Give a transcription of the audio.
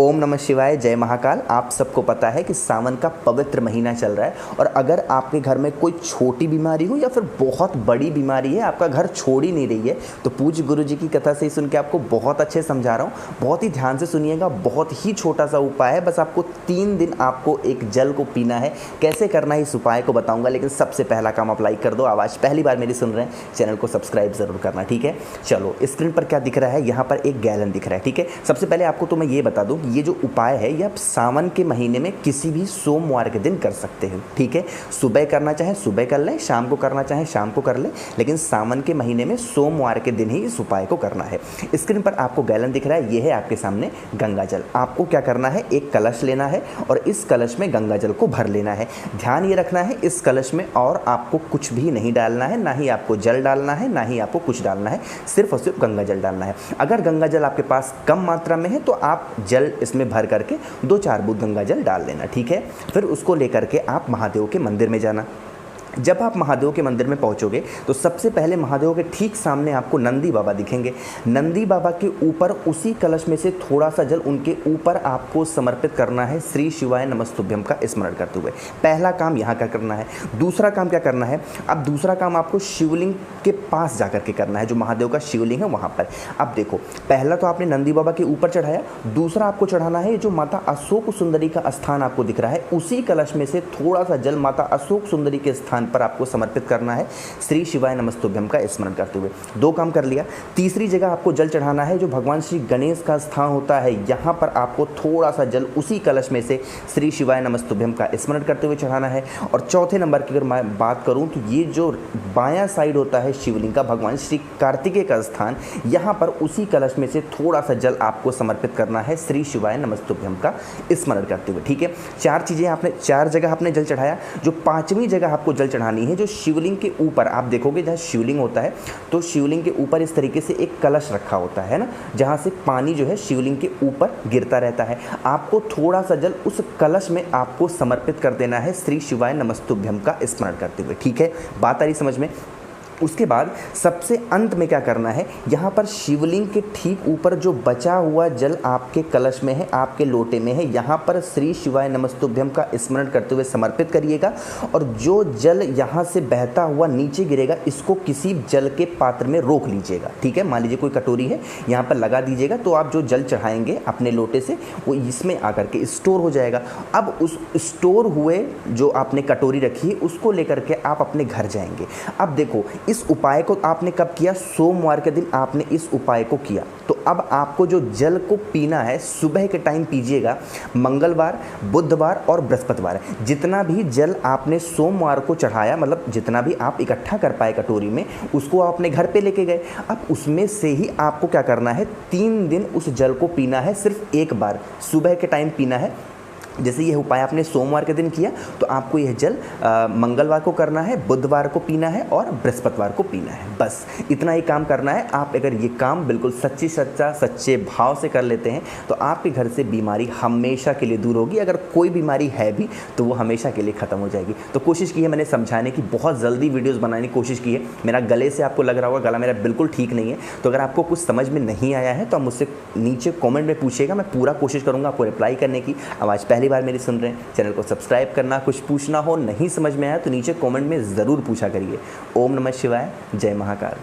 ओम नमः शिवाय, जय महाकाल। आप सबको पता है कि सावन का पवित्र महीना चल रहा है और अगर आपके घर में कोई छोटी बीमारी हो या फिर बहुत बड़ी बीमारी है, आपका घर छोड़ ही नहीं रही है, तो पूज्य गुरु जी की कथा से ही सुन के आपको बहुत अच्छे समझा रहा हूँ। बहुत ही ध्यान से सुनिएगा। बहुत ही छोटा सा उपाय है, बस आपको 3 दिन आपको एक जल को पीना है। कैसे करना है इस उपाय को बताऊँगा, लेकिन सबसे पहला काम आप लाइक कर दो। आवाज़ पहली बार मेरी सुन रहे हैं, चैनल को सब्सक्राइब ज़रूर करना, ठीक है। चलो, स्क्रीन पर क्या दिख रहा है, यहाँ पर एक गैलन दिख रहा है, ठीक है। सबसे पहले आपको तो मैं ये बता दूँ, ये जो उपाय है ये आप सावन के महीने में किसी भी सोमवार के दिन कर सकते हो, ठीक है। सुबह करना चाहे सुबह कर लें, शाम को करना चाहे शाम को कर लें, लेकिन सावन के महीने में सोमवार के दिन ही इस उपाय को करना है। स्क्रीन पर आपको गैलन दिख रहा है, ये है आपके सामने गंगा जल। आपको क्या करना है, एक कलश लेना है और इस कलश में गंगा जल को भर लेना है। ध्यान ये रखना है, इस कलश में और आपको कुछ भी नहीं डालना है, ना ही आपको जल डालना है, ना ही आपको कुछ डालना है, सिर्फ और सिर्फ गंगा जल डालना है। अगर गंगा जल आपके पास कम मात्रा में है तो आप जल इसमें भर करके 2-4 बूंद गंगा जल डाल देना, ठीक है। फिर उसको लेकर के आप महादेव के मंदिर में जाना। जब आप महादेव के मंदिर में पहुंचोगे तो सबसे पहले महादेव के ठीक सामने आपको नंदी बाबा दिखेंगे। नंदी बाबा के ऊपर उसी कलश में से थोड़ा सा जल उनके ऊपर आपको समर्पित करना है, श्री शिवाय नमस्तुभ्यम का स्मरण करते हुए। पहला काम यहाँ का करना है। दूसरा काम क्या करना है, अब दूसरा काम आपको शिवलिंग के पास जा कर के करना है, जो महादेव का शिवलिंग है वहाँ पर। अब देखो, पहला तो आपने नंदी बाबा के ऊपर चढ़ाया, दूसरा आपको चढ़ाना है जो माता अशोक सुंदरी का स्थान आपको दिख रहा है, उसी कलश में से थोड़ा सा जल माता अशोक सुंदरी के स्थान पर आपको समर्पित करना है, श्री शिवाय नमस्तुभ्यम का स्मरण करते हुए। 2 काम कर लिया। तीसरी जगह आपको जल चढ़ाना है जो भगवान श्री गणेश का स्थान होता है, यहाँ पर आपको थोड़ा सा जल उसी कलश में से श्री शिवाय नमस्तुभ्यम का स्मरण करते हुए चढ़ाना है। और चौथे नंबर की अगर मैं बात करूँ तो ये जो बायां साइड होता है शिवलिंग का, भगवान श्री कार्तिकेय का स्थान, यहाँ पर उसी कलश में से थोड़ा सा जल आपको समर्पित करना है, श्री शिवाय नमस्तुभ्यम का स्मरण करते हुए, ठीक है। 4 चीज़ें आपने, 4 जगह आपने जल चढ़ाया। जो 5वीं जगह आपको जल चढ़ानी है, जो शिवलिंग के ऊपर आप देखोगे जहाँ शिवलिंग होता है, तो शिवलिंग के ऊपर इस तरीके से एक कलश रखा होता है ना, जहाँ से पानी जो है शिवलिंग के ऊपर गिरता रहता है। आपको थोड़ा सा जल उस कलश में आपको समर्पित कर देना है, श्री शिवाय नमस्तुभ्यम का स्मरण करते हुए, ठीक है। बात आ रही समझ में। उसके बाद सबसे अंत में क्या करना है, यहाँ पर शिवलिंग के ठीक ऊपर जो बचा हुआ जल आपके कलश में है, आपके लोटे में है, यहाँ पर श्री शिवाय नमस्तुभ्यम का स्मरण करते हुए समर्पित करिएगा। और जो जल यहाँ से बहता हुआ नीचे गिरेगा, इसको किसी जल के पात्र में रोक लीजिएगा, ठीक है। मान लीजिए कोई कटोरी है, यहाँ पर लगा दीजिएगा, तो आप जो जल चढ़ाएंगे अपने लोटे से वो इसमें आकर के स्टोर हो जाएगा। अब उस स्टोर हुए जो आपने कटोरी रखी है, उसको लेकर के आप अपने घर जाएंगे। अब देखो, इस उपाय को आपने कब किया, सोमवार के दिन आपने इस उपाय को किया, तो अब आपको जो जल को पीना है सुबह के टाइम पीजिएगा। मंगलवार, बुधवार और बृहस्पतिवार जितना भी जल आपने सोमवार को चढ़ाया, मतलब जितना भी आप इकट्ठा कर पाए कटोरी में, उसको आप अपने घर पे लेके गए। अब उसमें से ही आपको क्या करना है, 3 दिन उस जल को पीना है, सिर्फ एक बार सुबह के टाइम पीना है। जैसे ये उपाय आपने सोमवार के दिन किया, तो आपको यह जल मंगलवार को करना है, बुधवार को पीना है और बृहस्पतिवार को पीना है। बस इतना ही काम करना है। आप अगर ये काम बिल्कुल सच्चे भाव से कर लेते हैं तो आपके घर से बीमारी हमेशा के लिए दूर होगी। अगर कोई बीमारी है भी तो वो हमेशा के लिए ख़त्म हो जाएगी। तो कोशिश की है मैंने समझाने की, बहुत जल्दी वीडियोज़ बनाने की कोशिश की है। मेरा गले से आपको लग रहा होगा गला मेरा बिल्कुल ठीक नहीं है, तो अगर आपको कुछ समझ में नहीं आया है तो आप मुझसे नीचे कॉमेंट में पूछिएगा, मैं पूरा कोशिश करूँगा आपको रिप्लाई करने की। आवाज़ पहली बार मेरी सुन रहे हैं, चैनल को सब्सक्राइब करना। कुछ पूछना हो, नहीं समझ में आया तो नीचे कमेंट में ज़रूर पूछा करिए। ओम नमः शिवाय, जय महाकाल।